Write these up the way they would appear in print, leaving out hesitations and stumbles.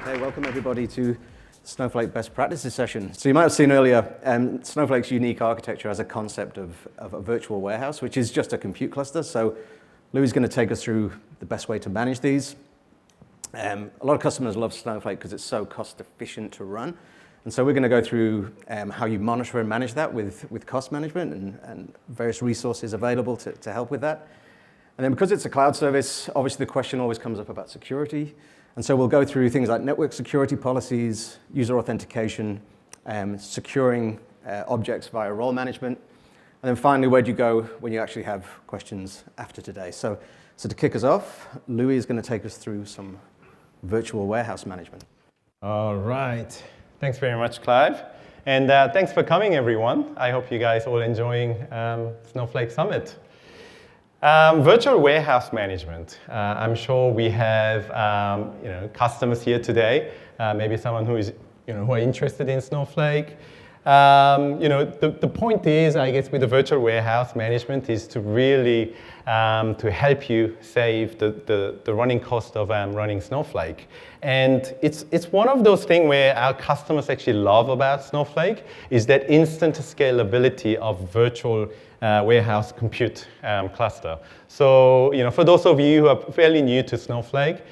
Hey, welcome everybody to Snowflake Best Practices session. So you might have seen earlier, Snowflake's unique architecture has a concept of a virtual warehouse, which is just a compute cluster. So Louis is going to take us through the best way to manage these. A lot of customers love Snowflake because it's so cost efficient to run. And so we're going to go through how you monitor and manage that with cost management and various resources available to help with that. And then because it's a cloud service, obviously the question always comes up about security. And so we'll go through things like network security policies, user authentication, securing objects via role management. And then finally, where do you go when you actually have questions after today? So to kick us off, Louis is going to take us through some virtual warehouse management. All right. Thanks very much, Clive. And thanks for coming, everyone. I hope you guys all enjoying Snowflake Summit. Virtual warehouse management. I'm sure we have customers here today. Maybe someone who is who are interested in Snowflake. The point is, I guess, with the virtual warehouse management is to really to help you save the running cost of running Snowflake. And it's one of those things where our customers actually love about Snowflake is that instant scalability of virtual warehouse compute cluster. So, for those of you who are fairly new to Snowflake,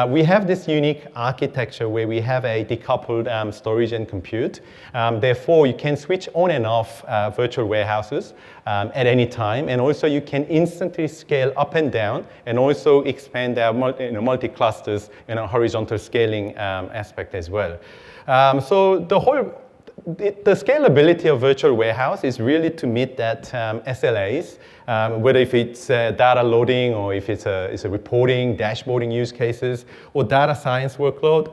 we have this unique architecture where we have a decoupled storage and compute. Therefore, you can switch on and off virtual warehouses at any time, and also you can instantly scale up and down, and also expand our multi-clusters in a horizontal scaling aspect as well. So the scalability of virtual warehouse is really to meet that SLAs, whether if it's data loading or if it's a reporting, dashboarding use cases, or data science workload.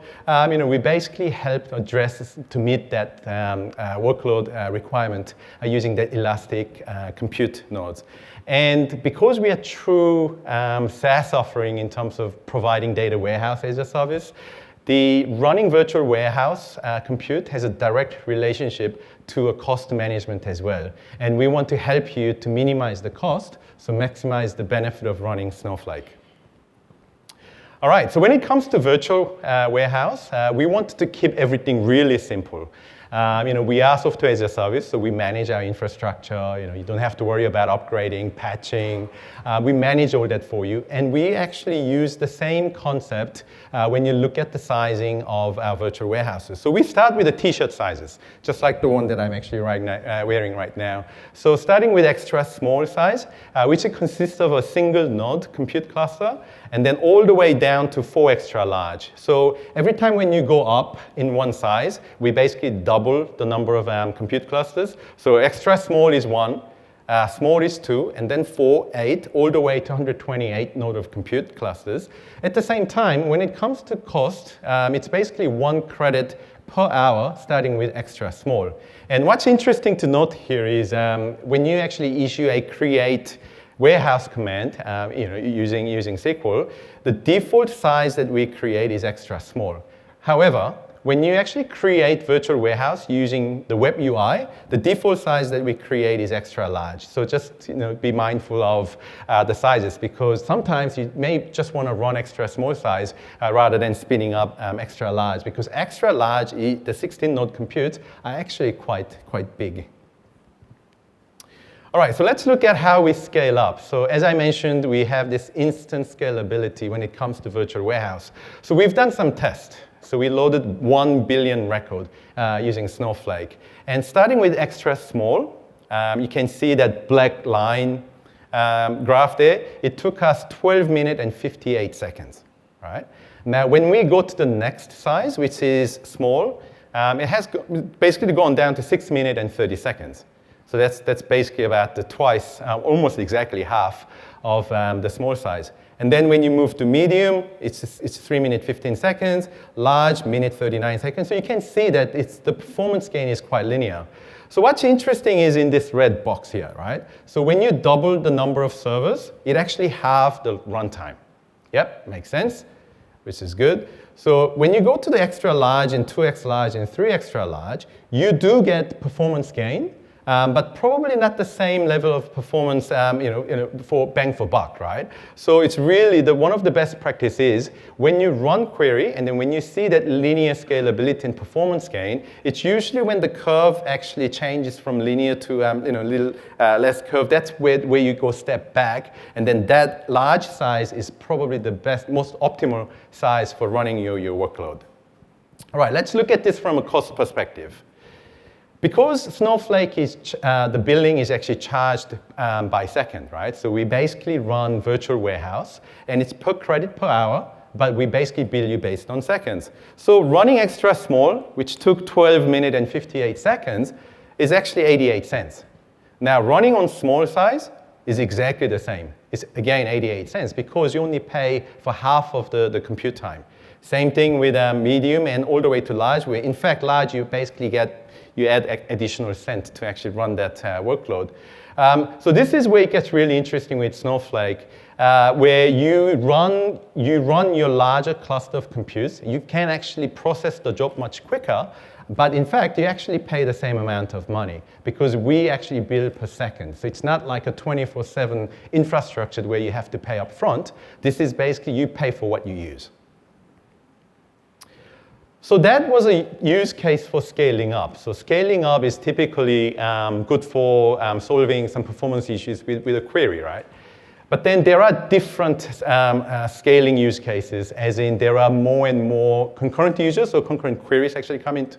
We basically help address to meet that workload requirement using the elastic compute nodes. And because we are true SaaS offering in terms of providing data warehouse as a service, the running virtual warehouse compute has a direct relationship to a cost management as well. And we want to help you to minimize the cost, so maximize the benefit of running Snowflake. All right, so when it comes to virtual warehouse, we want to keep everything really simple. We are software as a service, so we manage our infrastructure. You don't have to worry about upgrading, patching. We manage all that for you, and we actually use the same concept when you look at the sizing of our virtual warehouses. So we start with the t-shirt sizes, just like the one that I'm actually wearing right now. So starting with extra small size, which consists of a single node compute cluster, and then all the way down to 4 extra large. So every time when you go up in one size, we basically double the number of compute clusters. So extra small is 1, small is 2, and then 4, 8, all the way to 128 node of compute clusters. At the same time, when it comes to cost, it's basically 1 credit per hour, starting with extra small. And what's interesting to note here is when you actually issue a create warehouse command, using SQL, the default size that we create is extra small. However, when you actually create virtual warehouse using the web UI, the default size that we create is extra large. So just be mindful of the sizes, because sometimes you may just want to run extra small size rather than spinning up extra large, because extra large, the 16 node computes, are actually quite big. All right, so let's look at how we scale up. So as I mentioned, we have this instant scalability when it comes to virtual warehouse. So we've done some tests. So we loaded 1 billion record using Snowflake. And starting with extra small, you can see that black line graph there. It took us 12 minutes and 58 seconds. Right? Now, when we go to the next size, which is small, it has basically gone down to 6 minutes and 30 seconds. So that's basically about the twice, almost exactly half of the small size. And then when you move to medium, it's 3 minutes 15 seconds, large, minute 39 seconds. So you can see that the performance gain is quite linear. So what's interesting is in this red box here, right? So when you double the number of servers, it actually halves the runtime. Yep, makes sense, which is good. So when you go to the extra large and 2x large and 3 extra large, you do get performance gain. but probably not the same level of performance for bang for buck, right? So it's really one of the best practices when you run query and then when you see that linear scalability and performance gain, it's usually when the curve actually changes from linear to a little less curve. That's where you go step back, and then that large size is probably the best, most optimal size for running your workload. All right, let's look at this from a cost perspective. Because Snowflake is, the billing is actually charged by second, right? So we basically run virtual warehouse, and it's per credit per hour, but we basically bill you based on seconds. So running extra small, which took 12 minutes and 58 seconds, is actually 88 cents. Now, running on small size is exactly the same. It's, again, 88 cents, because you only pay for half of the compute time. Same thing with medium and all the way to large, where in fact, large, you basically you add additional cent to actually run that workload. So this is where it gets really interesting with Snowflake, where you run your larger cluster of computes. You can actually process the job much quicker, but in fact, you actually pay the same amount of money because we actually bill per second. So it's not like a 24/7 infrastructure where you have to pay up front. This is basically you pay for what you use. So that was a use case for scaling up. So scaling up is typically good for solving some performance issues with a query, right? But then there are different scaling use cases, as in there are more and more concurrent users, so concurrent queries actually coming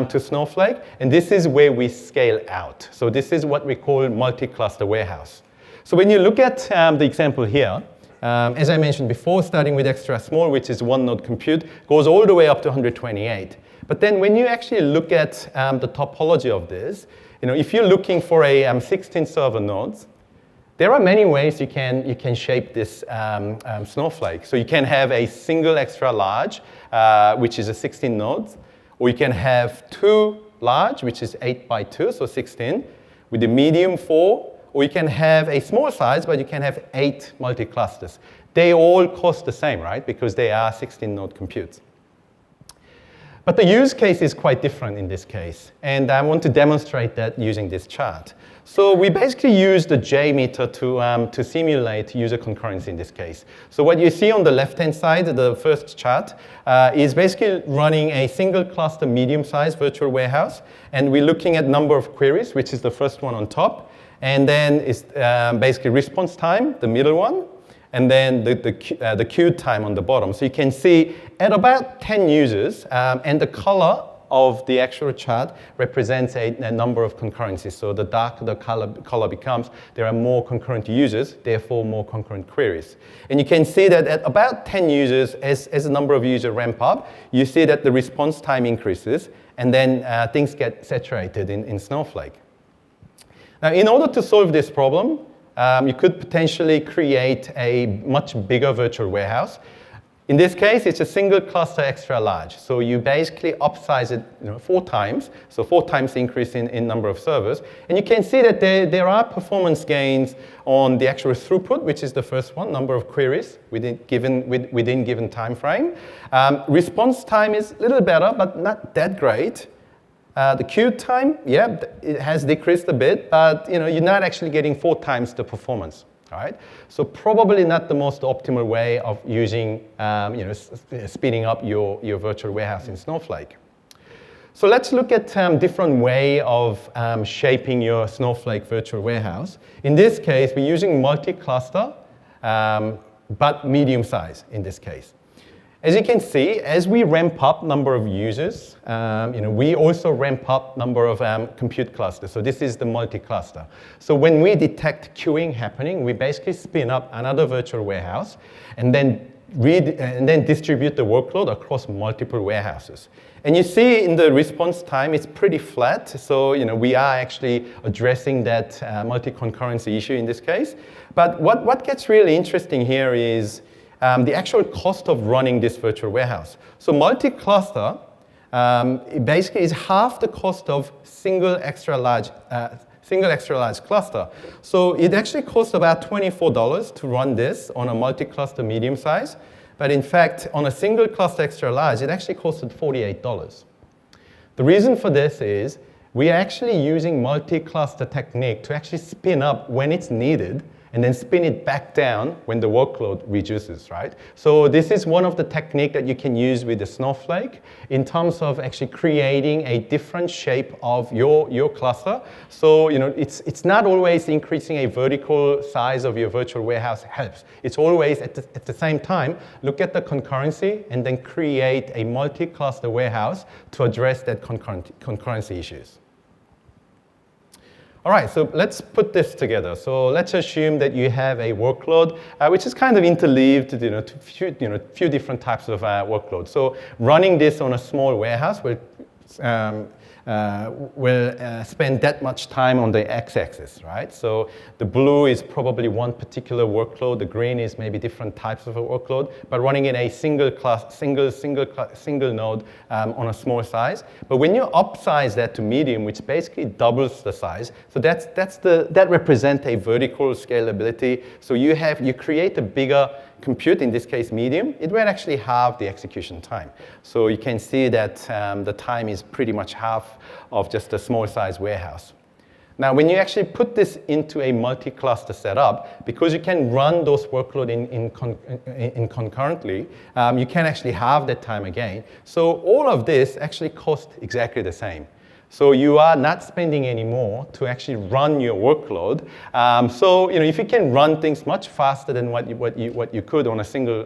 to Snowflake, and this is where we scale out. So this is what we call multi-cluster warehouse. So when you look at the example here, as I mentioned before, starting with extra small, which is one node compute, goes all the way up to 128. But then when you actually look at the topology of this, if you're looking for a 16 server nodes, there are many ways you can shape this Snowflake. So you can have a single extra large, which is a 16 nodes, or you can have two large, which is 8 by 2, so 16, with the medium 4, or you can have a small size, but you can have 8 multi-clusters. They all cost the same, right? Because they are 16-node computes. But the use case is quite different in this case, and I want to demonstrate that using this chart. So we basically use the JMeter to simulate user concurrency in this case. So what you see on the left-hand side, the first chart, is basically running a single cluster medium-sized virtual warehouse, and we're looking at number of queries, which is the first one on top. And then it's basically response time, the middle one, and then the queue time on the bottom. So you can see at about 10 users, and the color of the actual chart represents a number of concurrencies. So the darker the color becomes, there are more concurrent users, therefore more concurrent queries. And you can see that at about 10 users, as the number of users ramp up, you see that the response time increases, and then things get saturated in Snowflake. Now, in order to solve this problem, you could potentially create a much bigger virtual warehouse. In this case, it's a single cluster extra large. So you basically upsize it 4 times, so 4 times increase in number of servers. And you can see that there are performance gains on the actual throughput, which is the first one, number of queries within given time frame. Response time is a little better, but not that great. The queue time, yeah, it has decreased a bit, but you're not actually getting 4 times the performance, all right? So probably not the most optimal way of using, speeding up your virtual warehouse in Snowflake. So let's look at different way of shaping your Snowflake virtual warehouse. In this case, we're using multi-cluster, but medium size in this case. As you can see, as we ramp up number of users, we also ramp up number of compute clusters. So this is the multi-cluster. So when we detect queuing happening, we basically spin up another virtual warehouse and then distribute the workload across multiple warehouses. And you see in the response time, it's pretty flat. So we are actually addressing that multi-concurrency issue in this case. But what gets really interesting here is the actual cost of running this virtual warehouse. So multi-cluster basically is half the cost of single extra large cluster. So it actually costs about $24 to run this on a multi-cluster medium size. But in fact, on a single cluster extra large, it actually costed $48. The reason for this is we are actually using multi-cluster technique to actually spin up when it's needed and then spin it back down when the workload reduces, right? So this is one of the techniques that you can use with the Snowflake in terms of actually creating a different shape of your cluster. So it's not always increasing a vertical size of your virtual warehouse helps. It's always at the same time, look at the concurrency and then create a multi-cluster warehouse to address that concurrency issues. All right, so let's put this together. So let's assume that you have a workload which is kind of interleaved, to few different types of workloads. So running this on a small warehouse will spend that much time on the x-axis, right? So the blue is probably one particular workload. The green is maybe different types of a workload, but running in a single node on a small size. But when you upsize that to medium, which basically doubles the size, so that represents a vertical scalability. So you create a bigger compute, in this case medium, it will actually halve the execution time. So you can see that the time is pretty much half of just a small size warehouse. Now, when you actually put this into a multi-cluster setup, because you can run those workloads in concurrently, you can actually halve that time again. So all of this actually costs exactly the same. So you are not spending any more to actually run your workload. So if you can run things much faster than what you could on a single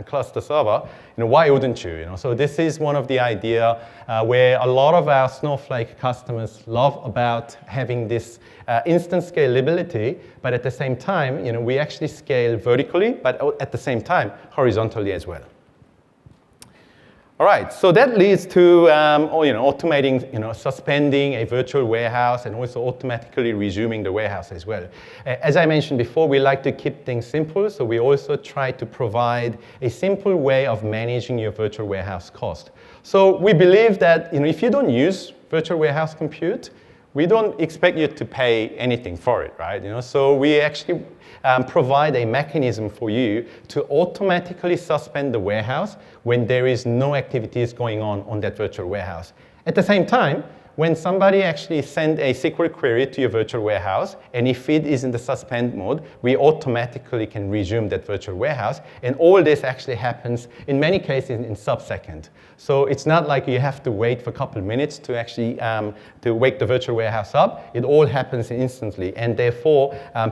cluster server, why wouldn't you? So this is one of the idea where a lot of our Snowflake customers love about having this instant scalability, but at the same time, we actually scale vertically, but at the same time horizontally as well. All right, so that leads to automating, suspending a virtual warehouse and also automatically resuming the warehouse as well. As I mentioned before, we like to keep things simple, so we also try to provide a simple way of managing your virtual warehouse cost. So we believe that if you don't use virtual warehouse compute, we don't expect you to pay anything for it, right? So we actually provide a mechanism for you to automatically suspend the warehouse when there is no activities going on that virtual warehouse. At the same time, when somebody actually sends a SQL query to your virtual warehouse, and if it is in the suspend mode, we automatically can resume that virtual warehouse. And all this actually happens, in many cases, in sub-second. So it's not like you have to wait for a couple of minutes to actually to wake the virtual warehouse up. It all happens instantly. And therefore, a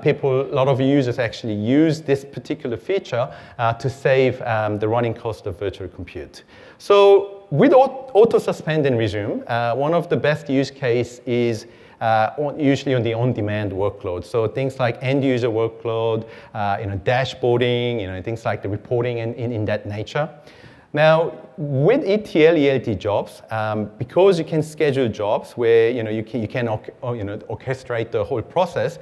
lot of users actually use this particular feature to save the running cost of virtual compute. So with auto suspend and resume, one of the best use case is usually on the on-demand workload. So things like end-user workload, dashboarding, things like the reporting in that nature. Now, with ETL, ELT jobs, because you can schedule jobs where you can orchestrate the whole process,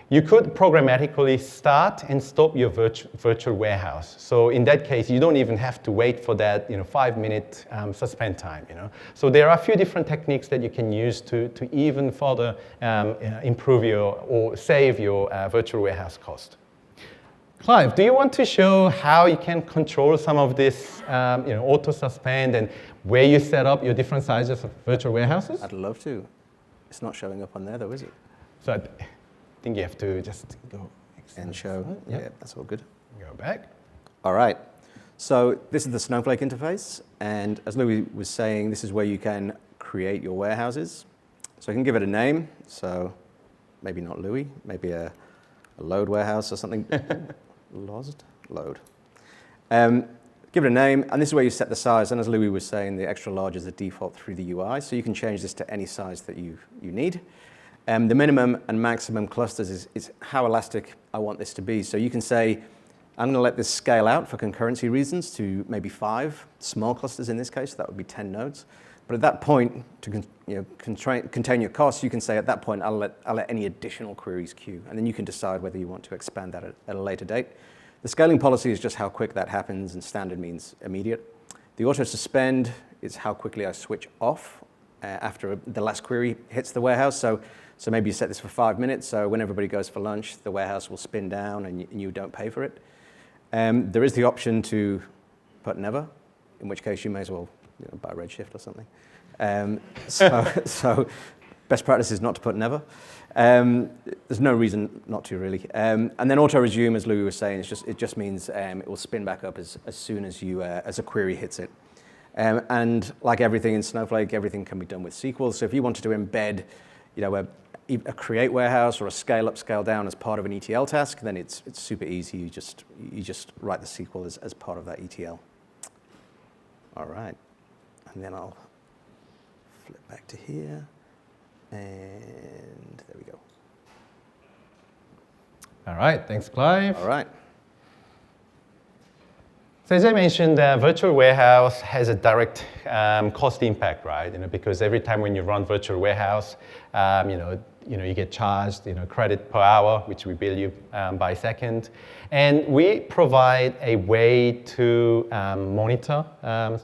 you could programmatically start and stop your virtual warehouse. So in that case, you don't even have to wait for that 5-minute suspend time. So there are a few different techniques that you can use to even further improve or save your virtual warehouse cost. Clive, do you want to show how you can control some of this auto suspend and where you set up your different sizes of virtual warehouses? I'd love to. It's not showing up on there though, is it? So I think you have to just go and show. Yep. Yeah, that's all good. Go back. All right. So this is the Snowflake interface, and as Louis was saying, this is where you can create your warehouses. So I can give it a name. So maybe not Louis, maybe a load warehouse or something. Load. Give it a name, and this is where you set the size. And as Louis was saying, the extra large is the default through the UI, so you can change this to any size that you need. The minimum and maximum clusters is how elastic I want this to be. So you can say, I'm going to let this scale out for concurrency reasons to maybe 5 small clusters in this case. That would be 10 nodes. But at that point, to contain your costs, you can say at that point, I'll let any additional queries queue. And then you can decide whether you want to expand that at a later date. The scaling policy is just how quick that happens, and standard means immediate. The auto suspend is how quickly I switch off after the last query hits the warehouse. So maybe you set this for 5 minutes. So when everybody goes for lunch, the warehouse will spin down and you don't pay for it. There is the option to put never, in which case you may as well buy Redshift or something. So best practice is not to put never. There's no reason not to, really. And then auto resume, as Louis was saying, it just means it will spin back up as soon as as a query hits it. And like everything in Snowflake, everything can be done with SQL. So if you wanted to embed, a create warehouse or a scale up, scale down as part of an ETL task, then it's super easy. You just write the SQL as part of that ETL. All right, and then I'll flip back to here, and there we go. All right, thanks, Clive. All right. So as I mentioned, virtual warehouse has a direct cost impact, right? Because every time when you run virtual warehouse, you get charged, credit per hour, which we bill you by second. And we provide a way to monitor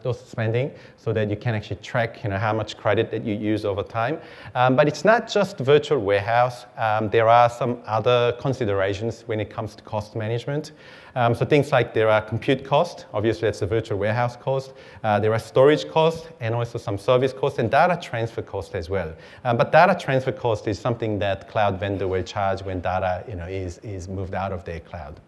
those spending so that you can actually track, how much credit that you use over time. But it's not just virtual warehouse. There are some other considerations when it comes to cost management. So things like there are compute costs, obviously that's the virtual warehouse cost. There are storage costs and also some service costs and data transfer costs as well. But data transfer cost is something that cloud vendor will charge when data is moved out of their cloud.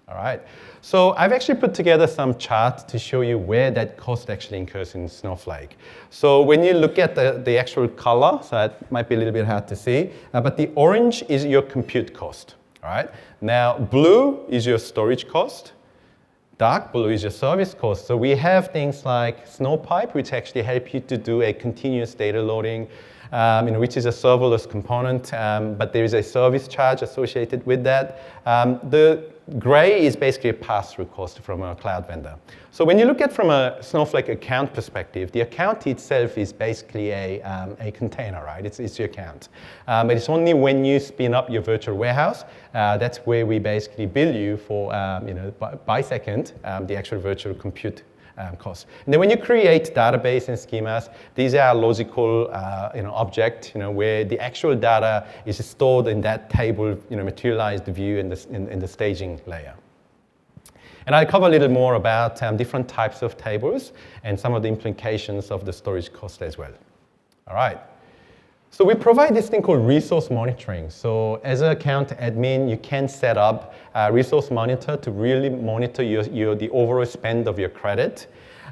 All right, so I've actually put together some charts to show you where that cost actually incurs in Snowflake. So when you look at the actual color, so it might be a little bit hard to see, but the orange is your compute cost. All right, now blue is your storage cost. Dark blue is your service cost. So we have things like Snowpipe, which actually help you to do a continuous data loading, which is a serverless component, but there is a service charge associated with that. The gray is basically a pass-through cost from a cloud vendor. So when you look at from a Snowflake account perspective, the account itself is basically a container, right? It's your account. But it's only when you spin up your virtual warehouse, that's where we basically bill you for, by second, the actual virtual compute cost. And then when you create database and schemas, these are logical object, where the actual data is stored in that table, materialized view in the staging layer. And I'll cover a little more about different types of tables and some of the implications of the storage cost as well. All right. So we provide this thing called resource monitoring. So as an account admin, you can set up a resource monitor to really monitor the overall spend of your credit.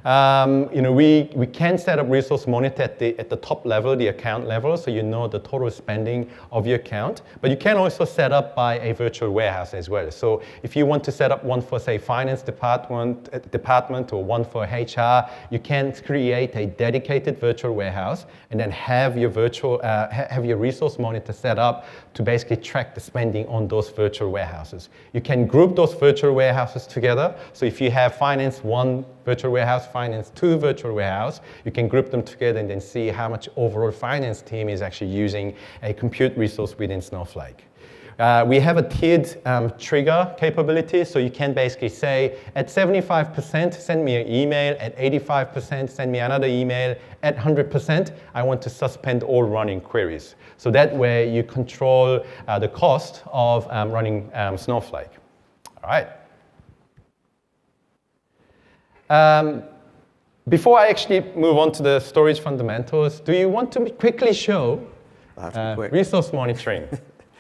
We can set up resource monitor at the top level, the account level, so you know the total spending of your account. But you can also set up by a virtual warehouse as well. So if you want to set up one for, say, finance department or one for HR, you can create a dedicated virtual warehouse and then have your resource monitor set up to basically track the spending on those virtual warehouses. You can group those virtual warehouses together. So if you have finance 1 virtual warehouse, finance 2 virtual warehouse, you can group them together and then see how much overall finance team is actually using a compute resource within Snowflake. We have a tiered trigger capability, so you can basically say, at 75%, send me an email, at 85%, send me another email, at 100%, I want to suspend all running queries. So that way you control the cost of running Snowflake. All right. Before I actually move on to the storage fundamentals, do you want to quickly show resource monitoring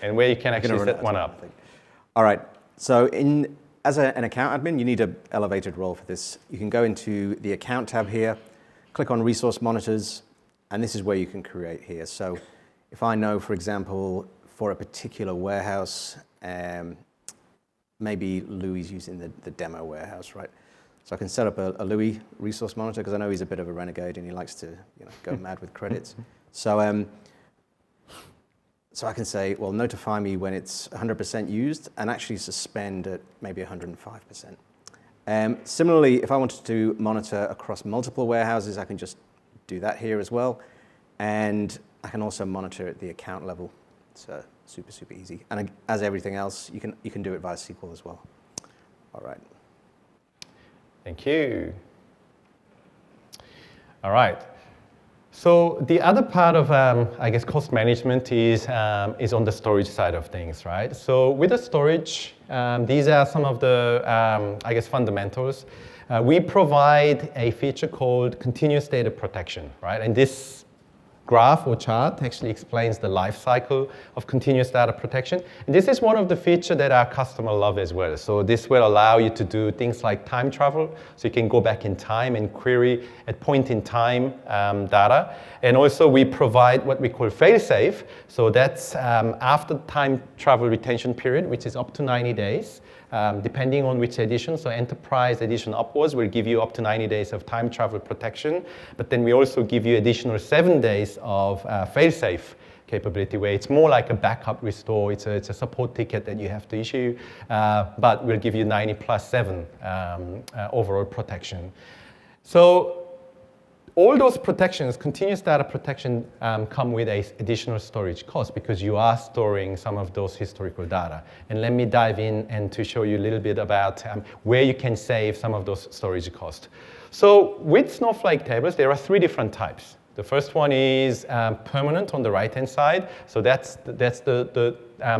and where you can actually set one up? All right. So as an account admin, you need an elevated role for this. You can go into the account tab here, click on resource monitors, and this is where you can create here. So if I know, for example, for a particular warehouse, maybe Louis is using the demo warehouse, right? So I can set up a Louis resource monitor because I know he's a bit of a renegade and he likes to go mad with credits. So I can say, well, notify me when it's 100% used and actually suspend at maybe 105%. Similarly, if I wanted to monitor across multiple warehouses, I can just do that here as well. And I can also monitor at the account level. It's super, super easy. And as everything else, you can do it via SQL as well. All right. Thank you. All right. So the other part of, I guess, cost management is on the storage side of things, right? So with the storage, these are some of the, I guess, fundamentals. We provide a feature called continuous data protection, right? And this graph or chart actually explains the life cycle of continuous data protection. And this is one of the features that our customer love as well. So this will allow you to do things like time travel. So you can go back in time and query at point in time data. And also we provide what we call fail-safe. So that's after time travel retention period, which is up to 90 days. Depending on which edition, so Enterprise Edition upwards will give you up to 90 days of time travel protection, but then we also give you additional 7 days of fail-safe capability where it's more like a backup restore. It's a support ticket that you have to issue, but we'll give you 90 plus 7 overall protection. So all those protections, continuous data protection, come with an additional storage cost because you are storing some of those historical data. And let me dive in and to show you a little bit about where you can save some of those storage costs. So with Snowflake tables, there are 3 different types. The first one is permanent on the right-hand side. So that's the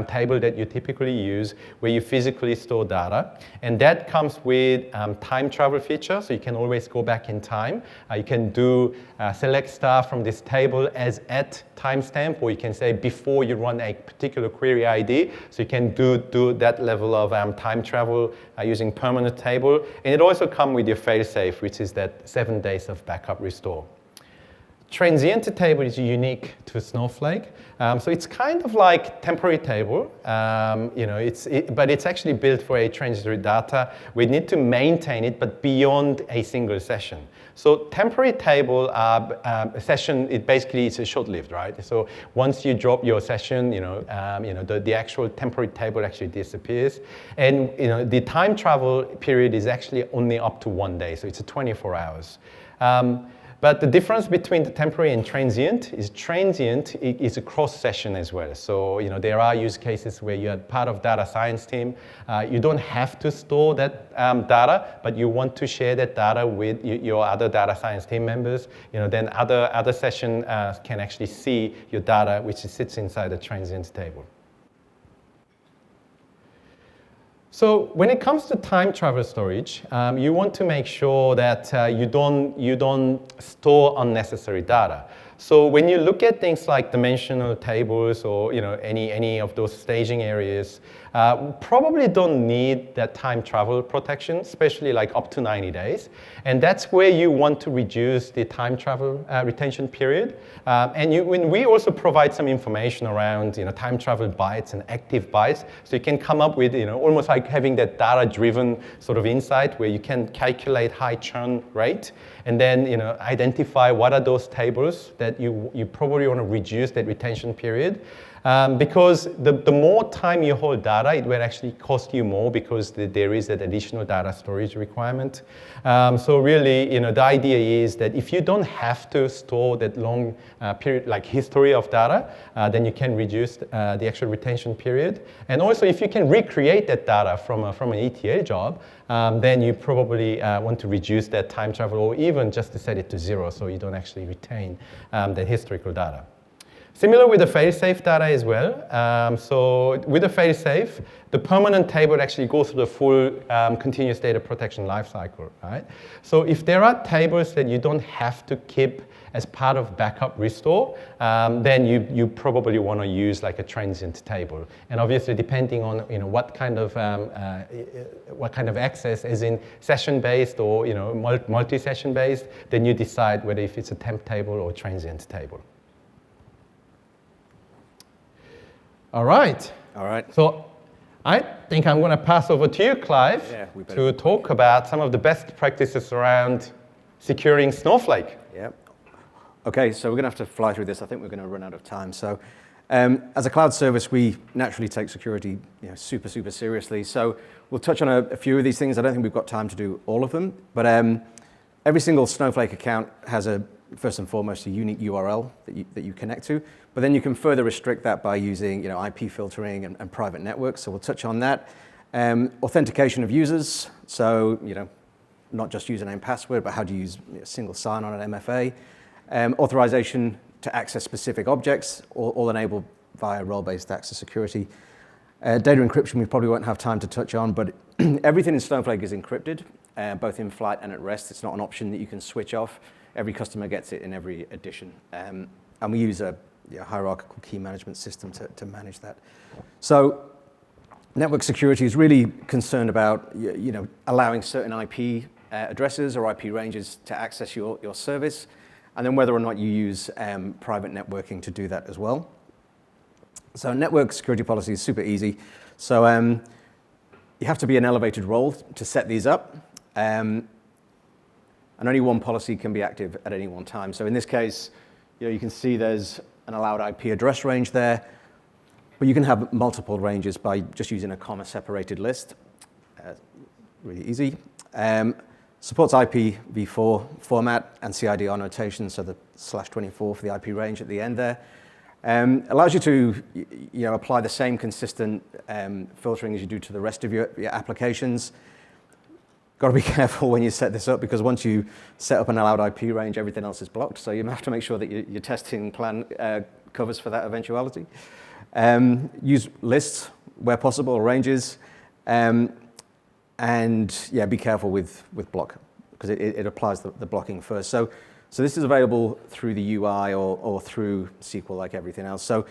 table that you typically use where you physically store data. And that comes with time travel feature, so you can always go back in time. You can do select star from this table as at timestamp, or you can say before you run a particular query ID. So you can do that level of time travel using permanent table. And it also comes with your fail-safe, which is that 7 days of backup restore. Transient table is unique to Snowflake. So it's kind of like temporary table, but it's actually built for a transitory data. We need to maintain it, but beyond a single session. So temporary table session, it basically is short-lived, right? So once you drop your session, the actual temporary table actually disappears. And the time travel period is actually only up to 1 day, so it's 24 hours. But the difference between the temporary and transient is a cross-session as well. So there are use cases where you're part of data science team. You don't have to store that data, but you want to share that data with your other data science team members. Then other session can actually see your data, which sits inside the transient table. So when it comes to time travel storage, you want to make sure that you don't store unnecessary data. So when you look at things like dimensional tables or any of those staging areas, probably don't need that time travel protection, especially like up to 90 days. And that's where you want to reduce the time travel retention period. When we also provide some information around time travel bytes and active bytes, so you can come up with almost like having that data-driven sort of insight where you can calculate high churn rate and then identify what are those tables that you probably want to reduce that retention period. Because the more time you hold data, it will actually cost you more because there is that additional data storage requirement. So really, the idea is that if you don't have to store that long period, like history of data, then you can reduce the actual retention period. And also, if you can recreate that data from an ETL job, then you probably want to reduce that time travel or even just to set it to 0 so you don't actually retain the historical data. Similar with the fail-safe data as well. So with the fail-safe, the permanent table actually goes through the full continuous data protection lifecycle, right? So if there are tables that you don't have to keep as part of backup restore, then you probably want to use like a transient table. And obviously, depending on what kind of access, as in session-based or multi-session based, then you decide whether if it's a temp table or transient table. All right. So I think I'm going to pass over to you, Clive, to talk about some of the best practices around securing Snowflake. Yeah. Okay, so we're going to have to fly through this. I think we're going to run out of time. So as a cloud service, we naturally take security super, super seriously. So we'll touch on a few of these things. I don't think we've got time to do all of them. But every single Snowflake account has first and foremost, a unique URL that you connect to. But then you can further restrict that by using IP filtering and private networks. So we'll touch on that. Authentication of users. So not just username, password, but how do you use single sign-on and MFA. Authorization to access specific objects, all enabled via role-based access security. Data encryption we probably won't have time to touch on, but everything in Snowflake is encrypted, both in flight and at rest. It's not an option that you can switch off. Every customer gets it in every edition. And we use a hierarchical key management system to manage that. So network security is really concerned about allowing certain IP addresses or IP ranges to access your service, and then whether or not you use private networking to do that as well. So network security policy is super easy. So you have to be an elevated role to set these up, and only one policy can be active at any one time. So in this case, you can see there's an allowed IP address range there, but you can have multiple ranges by just using a comma-separated list. Really easy. Supports IPv4 format and CIDR notation, so the /24 for the IP range at the end there. Allows you to apply the same consistent filtering as you do to the rest of your applications. Got to be careful when you set this up, because once you set up an allowed IP range, everything else is blocked. So you have to make sure that your testing plan covers for that eventuality. Use lists where possible, or ranges, and be careful with block, because it applies the blocking first. So this is available through the UI or through SQL, like everything else. So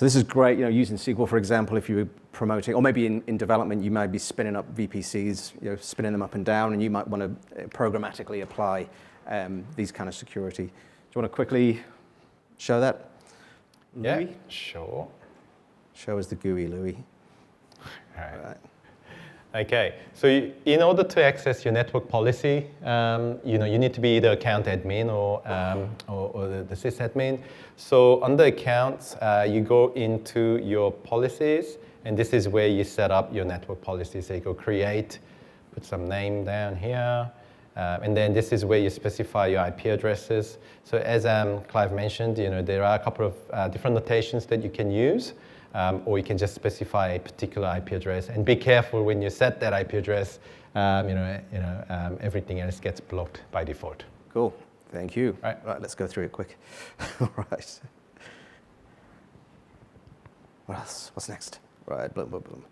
this is great, using SQL, for example, if you were promoting, or maybe in development, you might be spinning up VPCs, spinning them up and down, and you might want to programmatically apply these kind of security. Do you want to quickly show that? Yeah, Louis? sure. Show us the GUI, Louis. All right. Right. Okay, so in order to access your network policy, you need to be either account admin or the sysadmin. So under accounts, you go into your policies, and this is where you set up your network policy. So you go create, put some name down here, and then this is where you specify your IP addresses. So as Clive mentioned, there are a couple of different notations that you can use. Or you can just specify a particular IP address, and be careful when you set that IP address. Everything else gets blocked by default. Cool. Thank you. Right, let's go through it quick. All right. What else? What's next? Right. Boom, boom, boom.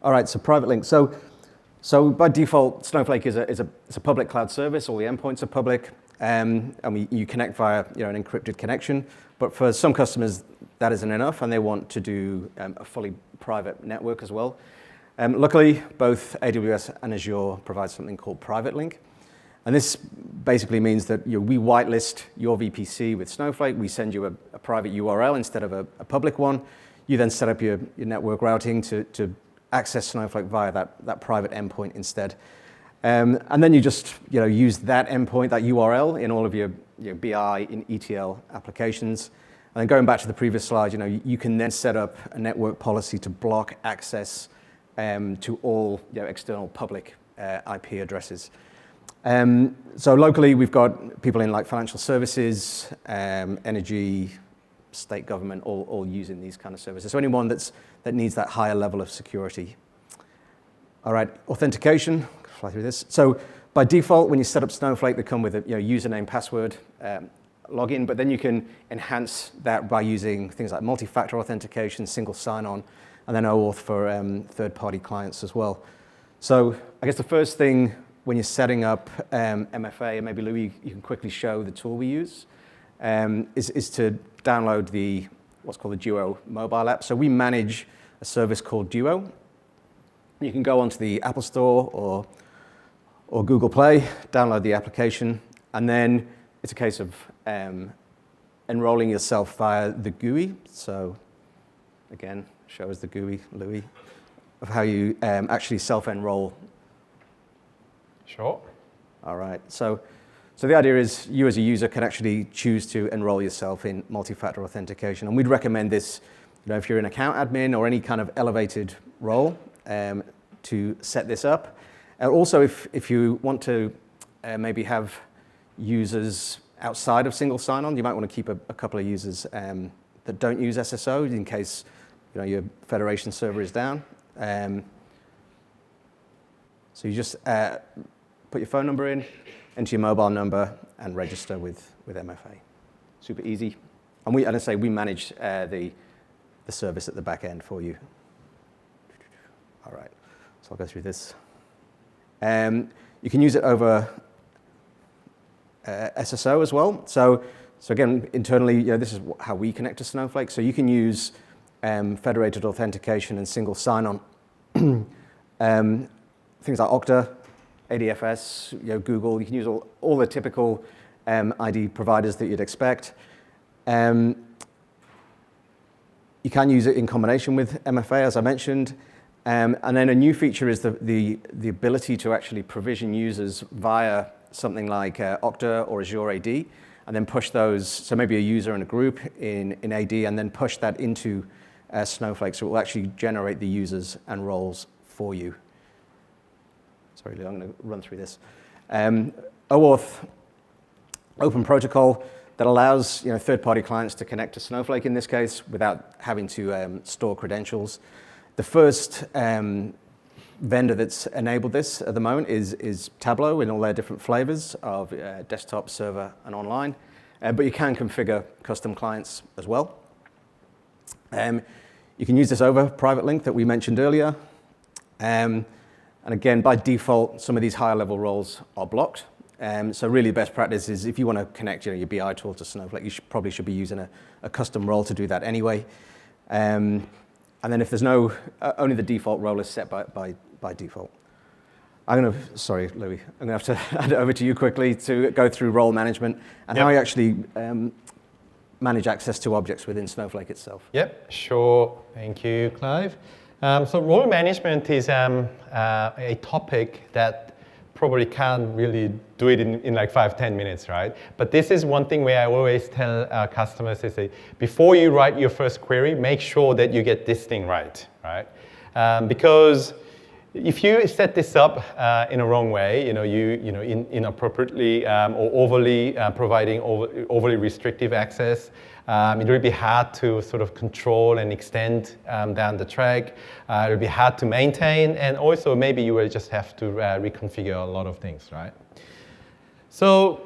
All right. So private link. So by default, Snowflake is a public cloud service. All the endpoints are public, and you connect via an encrypted connection. But for some customers, that isn't enough, and they want to do a fully private network as well. Luckily, both AWS and Azure provide something called Private Link. And this basically means that we whitelist your VPC with Snowflake. We send you a private URL instead of a public one. You then set up your network routing to access Snowflake via that private endpoint instead. And then you just use that endpoint, that URL, in all of your BI and ETL applications. And then going back to the previous slide, you can then set up a network policy to block access to all external public IP addresses. So locally, we've got people in like financial services, energy, state government, all using these kind of services. So anyone that needs that higher level of security. All right, authentication. Fly through this. So by default, when you set up Snowflake, they come with a username, password, login, but then you can enhance that by using things like multi-factor authentication, single sign-on, and then OAuth for third-party clients as well. So I guess the first thing when you're setting up MFA, and maybe Louis, you can quickly show the tool we use, is to download what's called the Duo mobile app. So we manage a service called Duo. You can go onto the Apple Store or Google Play, download the application, and then it's a case of enrolling yourself via the GUI. So again, show us the GUI, Louis, of how you actually self-enroll. Sure. All right. So the idea is you as a user can actually choose to enroll yourself in multi-factor authentication. And we'd recommend this if you're an account admin or any kind of elevated role to set this up. Also, if you want to maybe have users outside of single sign-on, you might want to keep a couple of users that don't use SSO in case your federation server is down. So you just put your phone number in, enter your mobile number, and register with MFA. Super easy. And we manage the service at the back end for you. All right, so I'll go through this. You can use it over SSO as well. So So again, internally, this is how we connect to Snowflake. So you can use federated authentication and single sign-on. Things like Okta, ADFS, Google. You can use all the typical ID providers that you'd expect. You can use it in combination with MFA, as I mentioned. And then a new feature is the ability to actually provision users via something like Okta or Azure AD, and then push those, so maybe a user in a group in AD, and then push that into Snowflake, so it will actually generate the users and roles for you. Sorry, Lou, I'm going to run through this. OAuth, open protocol that allows third-party clients to connect to Snowflake in this case without having to store credentials. The first vendor that's enabled this at the moment is Tableau in all their different flavors of desktop, server, and online. But you can configure custom clients as well. You can use this over private link that we mentioned earlier. And again, by default, some of these higher level roles are blocked. So really best practice is if you want to connect your BI tool to Snowflake, you probably should be using a custom role to do that anyway. And then if there's only the default role is set by default. Sorry, Louis, I'm going to have to hand it over to you quickly to go through role management and how you actually manage access to objects within Snowflake itself. Yep, sure. Thank you, Clive. So role management is a topic that probably can't really do it in like 5-10 minutes, right? But this is one thing where I always tell our customers is that before you write your first query, make sure that you get this thing right? Because if you set this up in a wrong way, inappropriately or overly providing overly restrictive access, it will be hard to sort of control and extend down the track. It will be hard to maintain, and also maybe you will just have to reconfigure a lot of things, right? So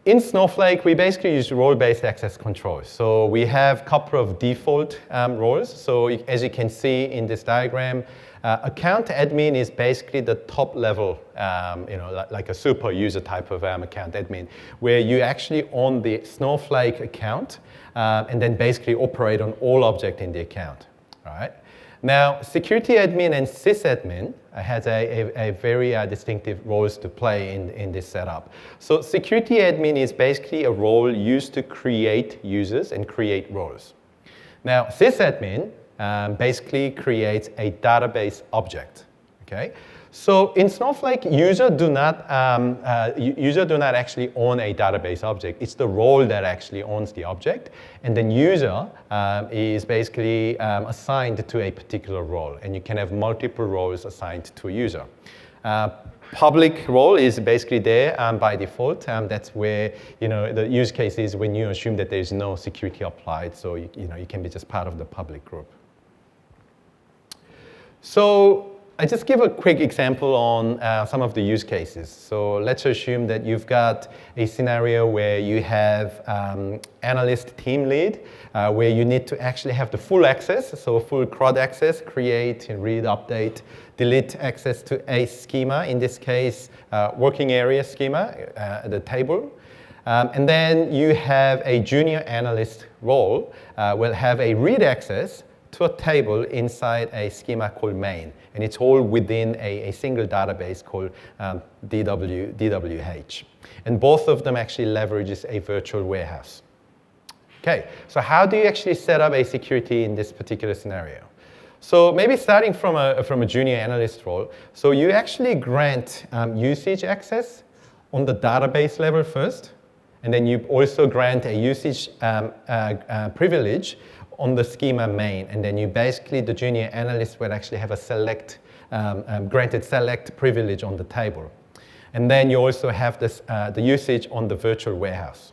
in Snowflake, we basically use role-based access control. So we have a couple of default roles. So as you can see in this diagram, account admin is basically the top level, like a super user type of account admin, where you actually own the Snowflake account and then basically operate on all objects in the account, right? Now, security admin and sysadmin has a very distinctive roles to play in this setup. So security admin is basically a role used to create users and create roles. Now, sysadmin basically creates a database object, okay? So in Snowflake, user do not actually own a database object. It's the role that actually owns the object, and then user is basically assigned to a particular role, and you can have multiple roles assigned to a user. Public role is basically there by default. That's where the use case is when you assume that there's no security applied, so you can be just part of the public group. So I just give a quick example on some of the use cases. So let's assume that you've got a scenario where you have analyst team lead, where you need to actually have the full access, so full CRUD access, create, read, update, delete access to a schema, in this case, working area schema, the table. And then you have a junior analyst role, will have a read access to a table inside a schema called main. And it's all within a single database called DWH. And both of them actually leverages a virtual warehouse. Okay, so how do you actually set up a security in this particular scenario? So maybe starting from a junior analyst role, so you actually grant usage access on the database level first, and then you also grant a usage privilege on the schema main, and then you basically, the junior analyst will actually have a granted select privilege on the table. And then you also have this, the usage on the virtual warehouse.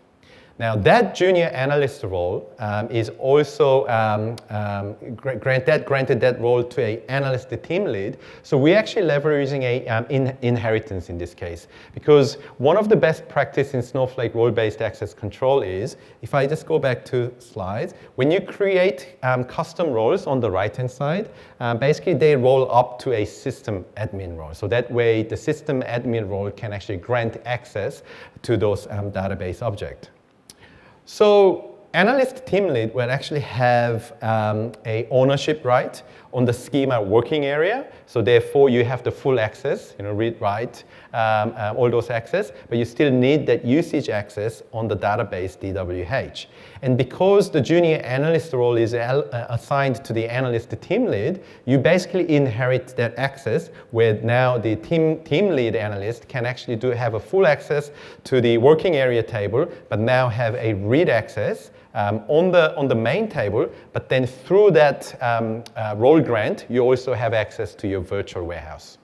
Now that junior analyst role is also granted that role to an analyst team lead. So we're actually leveraging a inheritance in this case, because one of the best practice in Snowflake role-based access control is, if I just go back to slides, when you create custom roles on the right-hand side, basically they roll up to a system admin role. So that way the system admin role can actually grant access to those database objects. So analyst team lead will actually have a ownership right on the schema working area. So therefore, you have the full access, read, write, all those access, but you still need that usage access on the database DWH. And because the junior analyst role is assigned to the analyst team lead, you basically inherit that access where now the team lead analyst can actually have a full access to the working area table, but now have a read access on the main table, but then through that role grant, you also have access to your virtual warehouse.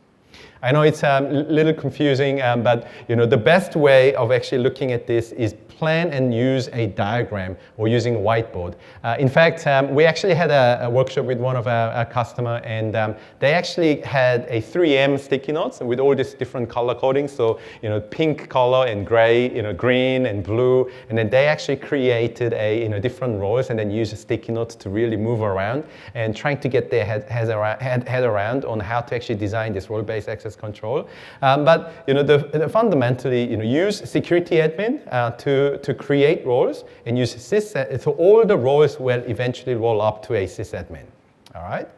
I know it's a little confusing, but the best way of actually looking at this is plan and use a diagram or using a whiteboard. In fact, we actually had a workshop with one of our customer, and they actually had a 3M sticky notes with all these different color coding. So pink color and gray, green and blue, and then they actually created a different roles and then use a sticky note to really move around and trying to get their head around on how to actually design this role-based access control. But fundamentally, use security admin to create roles and use sys. So all the roles will eventually roll up to a sysadmin. All right.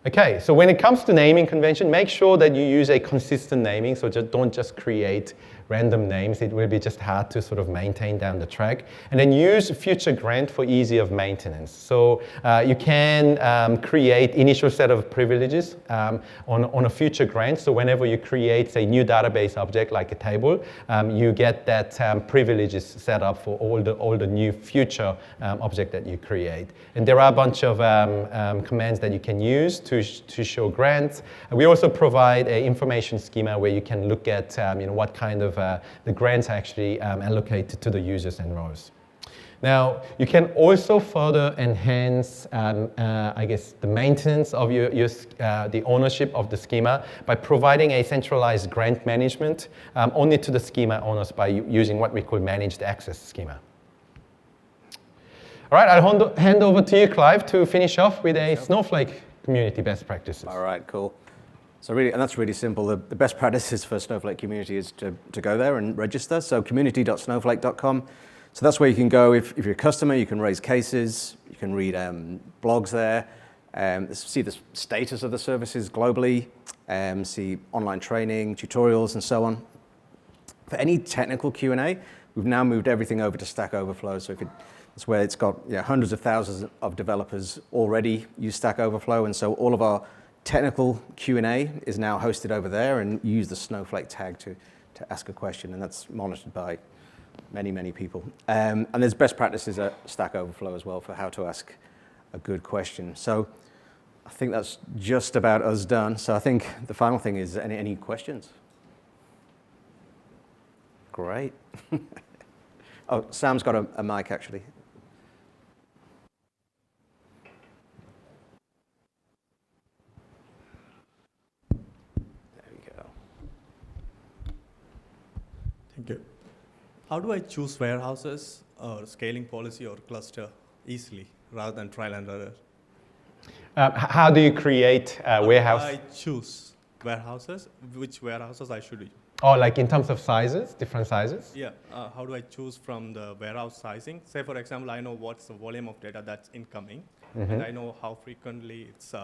Okay, so when it comes to naming convention, make sure that you use a consistent naming. So don't just create random names. It will be just hard to sort of maintain down the track. And then use future grant for easy of maintenance. So you can create initial set of privileges on a future grant. So whenever you create a new database object like a table, you get that privileges set up for all the new future object that you create. And there are a bunch of commands that you can use to show grants. We also provide an information schema where you can look at what kind of the grants are actually allocated to the users and roles. Now, you can also further enhance, I guess, the maintenance of the ownership of the schema by providing a centralized grant management only to the schema owners by using what we call managed access schema. All right, I'll hand over to you, Clive, to finish off with a Snowflake community best practices. All right, cool. So really, and that's really simple. The best practices for Snowflake community is to go there and register. So community.snowflake.com. So that's where you can go. If you're a customer, you can raise cases. You can read blogs there. See the status of the services globally. See online training, tutorials, and so on. For any technical Q&A, we've now moved everything over to Stack Overflow. So that's where it's got hundreds of thousands of developers already use Stack Overflow, and so all of our technical Q&A is now hosted over there, and you use the Snowflake tag to ask a question, and that's monitored by many, many people. And there's best practices at Stack Overflow as well for how to ask a good question. So I think that's just about us done. So I think the final thing is any questions? Great. Oh, Sam's got a mic, actually. Thank you. How do I choose warehouses or scaling policy or cluster easily rather than trial and error? How do you create a warehouse? How do I choose warehouses? Which warehouses I should use? Oh, like in terms of sizes, different sizes? Yeah. How do I choose from the warehouse sizing? Say, for example, I know what's the volume of data that's incoming, and I know how frequently it's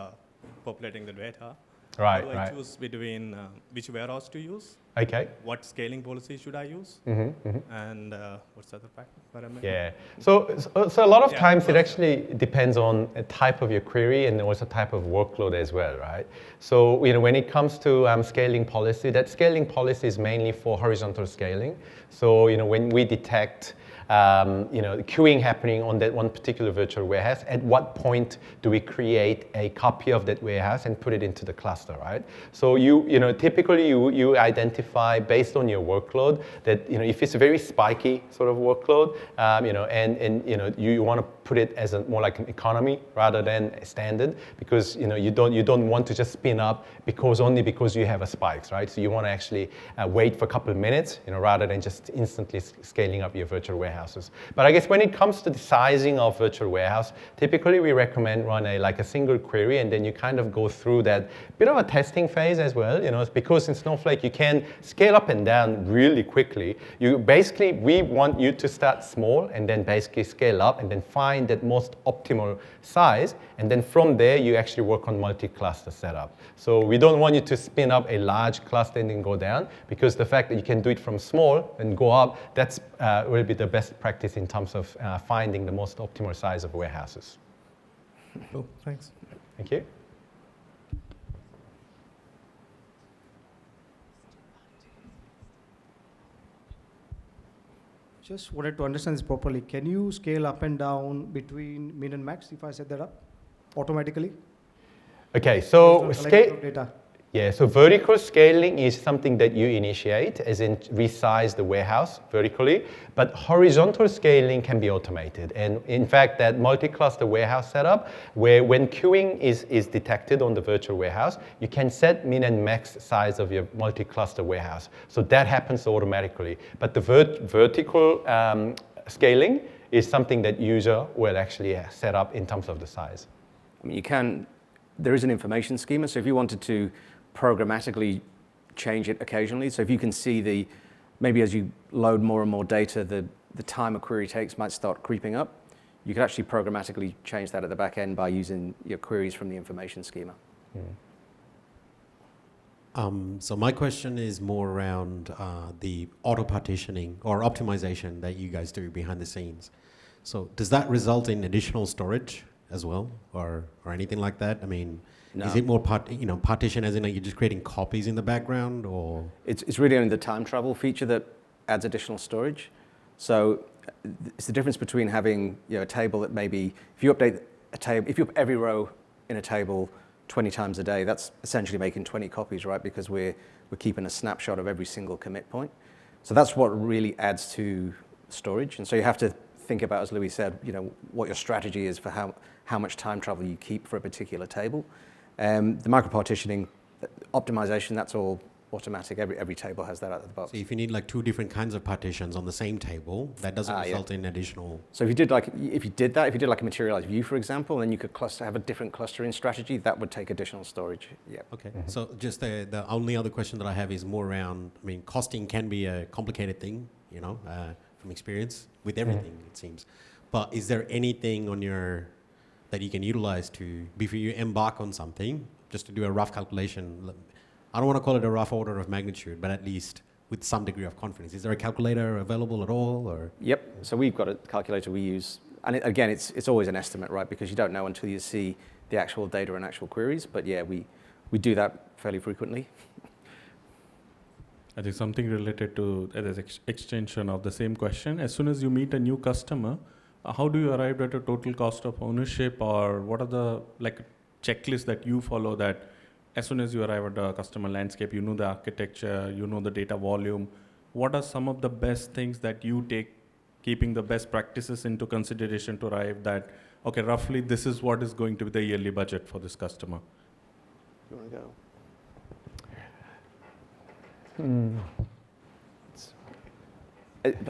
populating the data. Right, How do I choose between which warehouse to use? Okay. What scaling policy should I use? And what's the other parameter? Yeah. So a lot of times it actually depends on a type of your query and also type of workload as well, right? So when it comes to scaling policy, that scaling policy is mainly for horizontal scaling. So when we detect queuing happening on that one particular virtual warehouse, at what point do we create a copy of that warehouse and put it into the cluster, right? So typically you identify based on your workload that if it's a very spiky sort of workload, and you want to put it as more like an economy rather than a standard, because you don't want to just spin up only because you have a spikes, right? So you want to actually wait for a couple of minutes, rather than just instantly scaling up your virtual warehouses. But I guess when it comes to the sizing of virtual warehouse, typically we recommend run a single query, and then you kind of go through that bit of a testing phase as well, because in Snowflake you can scale up and down really quickly. We want you to start small and then basically scale up and then find that most optimal size, and then from there you actually work on multi-cluster setup. So we don't want you to spin up a large cluster and then go down, because the fact that you can do it from small and go up, that's will be the best practice in terms of finding the most optimal size of warehouses. Cool, thanks. Thank you. Just wanted to understand this properly. Can you scale up and down between min and max if I set that up automatically? Okay, so Based on collection of data. Yeah, so vertical scaling is something that you initiate, as in resize the warehouse vertically, but horizontal scaling can be automated. And in fact, that multi-cluster warehouse setup, where when queuing is detected on the virtual warehouse, you can set min and max size of your multi-cluster warehouse. So that happens automatically. But the vertical scaling is something that user will actually set up in terms of the size. I mean, there is an information schema, so if you wanted to programmatically change it occasionally, so if you can see maybe as you load more and more data, the time a query takes might start creeping up, you could actually programmatically change that at the back end by using your queries from the information schema. So my question is more around the auto partitioning or optimization that you guys do behind the scenes. So does that result in additional storage as well, or anything like that? I mean, no. Is it more partition as in you're just creating copies in the background, or? It's really only the time travel feature that adds additional storage. So it's the difference between having a table that maybe, if you update a table, if you up every row in a table 20 times a day, that's essentially making 20 copies, right? Because we're keeping a snapshot of every single commit point. So that's what really adds to storage. And so you have to think about, as Louis said, what your strategy is for how much time travel you keep for a particular table. The micro-partitioning optimization, that's all automatic. Every table has that out of the box. So if you need like 2 different kinds of partitions on the same table, that doesn't result in additional. So if you did like a materialized view, for example, then you could have a different clustering strategy. That would take additional storage. Yeah. Okay. Mm-hmm. So just the only other question that I have is more around. I mean, costing can be a complicated thing, from experience with everything, it seems. But is there anything that you can utilize before you embark on something, just to do a rough calculation? I don't want to call it a rough order of magnitude, but at least with some degree of confidence. Is there a calculator available at all, or? Yep. So we've got a calculator we use, and again, it's always an estimate, right? Because you don't know until you see the actual data and actual queries. But yeah, we do that fairly frequently. I think something related to as extension of the same question. As soon as you meet a new customer, how do you arrive at a total cost of ownership, or what are the checklists that you follow that as soon as you arrive at the customer landscape, you know the architecture, you know the data volume. What are some of the best things that you take, keeping the best practices into consideration to arrive that, okay, roughly this is what is going to be the yearly budget for this customer? You want to go?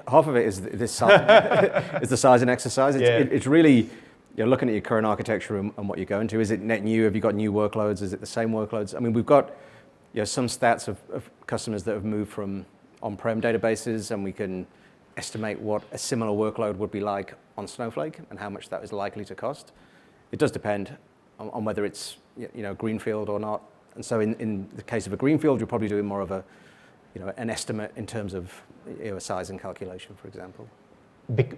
Half of it is this size, is the sizing exercise. It's really looking at your current architecture and what you're going to. Is it net new? Have you got new workloads? Is it the same workloads? I mean, we've got some stats of customers that have moved from on-prem databases, and we can estimate what a similar workload would be like on Snowflake and how much that is likely to cost. It does depend on whether it's greenfield or not. And so in the case of a greenfield, you're probably doing more of an estimate in terms of a size and calculation, for example.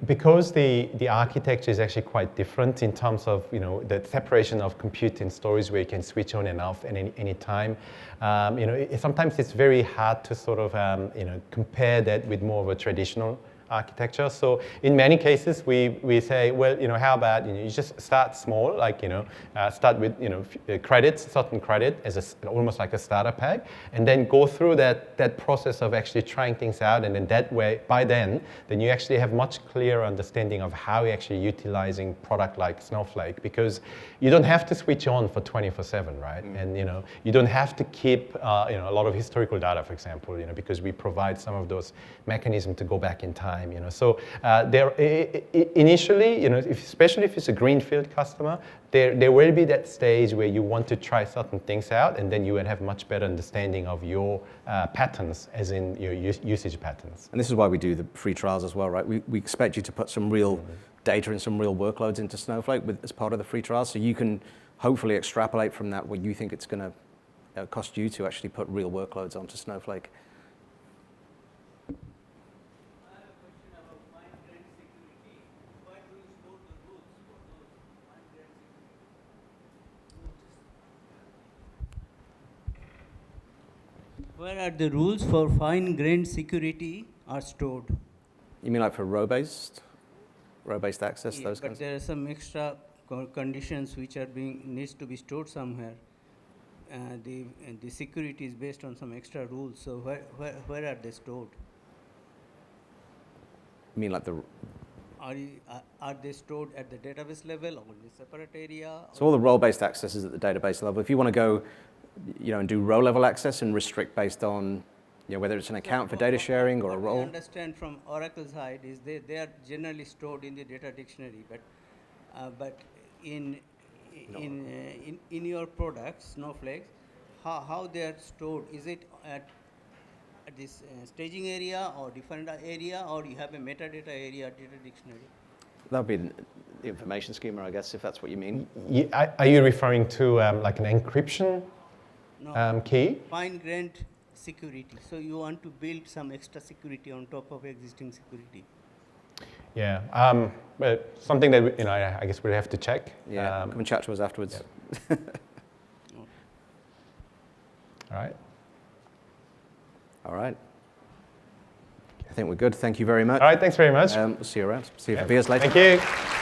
Because the architecture is actually quite different in terms of the separation of compute and storage, where you can switch on and off at any time. Sometimes it's very hard to sort of compare that with more of a traditional architecture. So in many cases, we say, well, how about you just start small, start with certain credit as almost like a starter pack, and then go through that process of actually trying things out, and then that way, by then you actually have much clearer understanding of how you're actually utilizing product like Snowflake, because you don't have to switch on for 24/7, right? And you don't have to keep a lot of historical data, for example, because we provide some of those mechanisms to go back in time. time. So initially, especially if it's a greenfield customer, there will be that stage where you want to try certain things out, and then you would have much better understanding of your patterns, as in your usage patterns. And this is why we do the free trials as well, right? We expect you to put some real data and some real workloads into Snowflake as part of the free trials, so you can hopefully extrapolate from that what you think it's going to cost you to actually put real workloads onto Snowflake. Where are the rules for fine-grained security are stored? You mean like for row-based access, Yeah, those but kinds? there are some extra conditions which are needs to be stored somewhere. The security is based on some extra rules. So where are they stored? You mean like Are they stored at the database level or in a separate area? so all the role-based access is at the database level. If you want to go, and do row-level access and restrict based on, whether it's an account for data sharing or a What role. I understand from Oracle side is they are generally stored in the data dictionary, but in your products, Snowflake, how they are stored? Is it at this staging area or different area, or you have a metadata area data dictionary? That would be the information schema, I guess, if that's what you mean. Are you referring to like an encryption key? Fine-grained security. So you want to build some extra security on top of existing security. Yeah, but something that I guess we'd have to check. Yeah, come and chat to us afterwards. All right. All right. I think we're good. Thank you very much. All right, thanks very much. We'll see you around. See you for beers later. Thank you.